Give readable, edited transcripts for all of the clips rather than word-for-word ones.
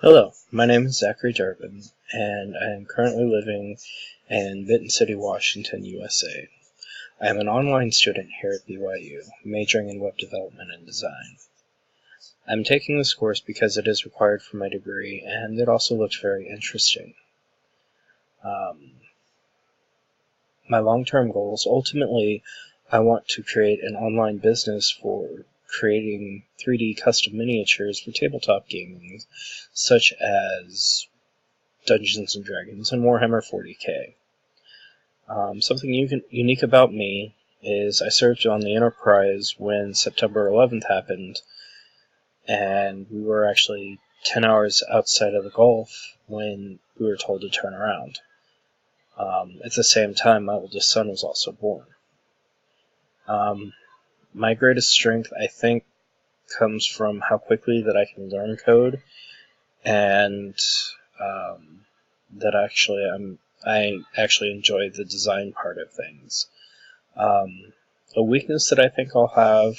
Hello, my name is Zachary Durbin, and I am currently living in Benton City, Washington, USA. I am an online student here at BYU, majoring in web development and design. I'm taking this course because it is required for my degree, and it also looks very interesting. My long-term goals, ultimately, I want to create an online business for creating 3D custom miniatures for tabletop gaming, such as Dungeons & Dragons and Warhammer 40k. Something unique about me is I served on the Enterprise when September 11th happened, and we were actually 10 hours outside of the Gulf when we were told to turn around. At the same time, my oldest son was also born. My greatest strength, I think, comes from how quickly that I can learn code, and that I actually enjoy the design part of things. A weakness that I think I'll have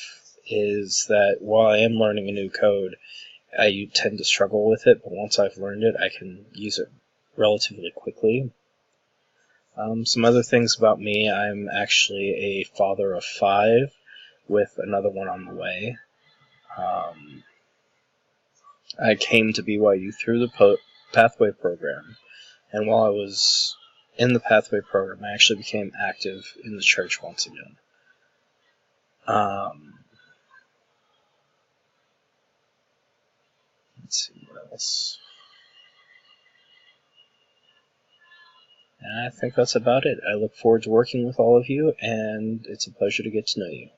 is that while I am learning a new code, I tend to struggle with it, but once I've learned it, I can use it relatively quickly. Some other things about me: I'm actually a father of 5, with another one on the way. I came to BYU through the Pathway program, and while I was in the Pathway program, I actually became active in the church once again. Let's see what else. And I think that's about it. I look forward to working with all of you, and it's a pleasure to get to know you.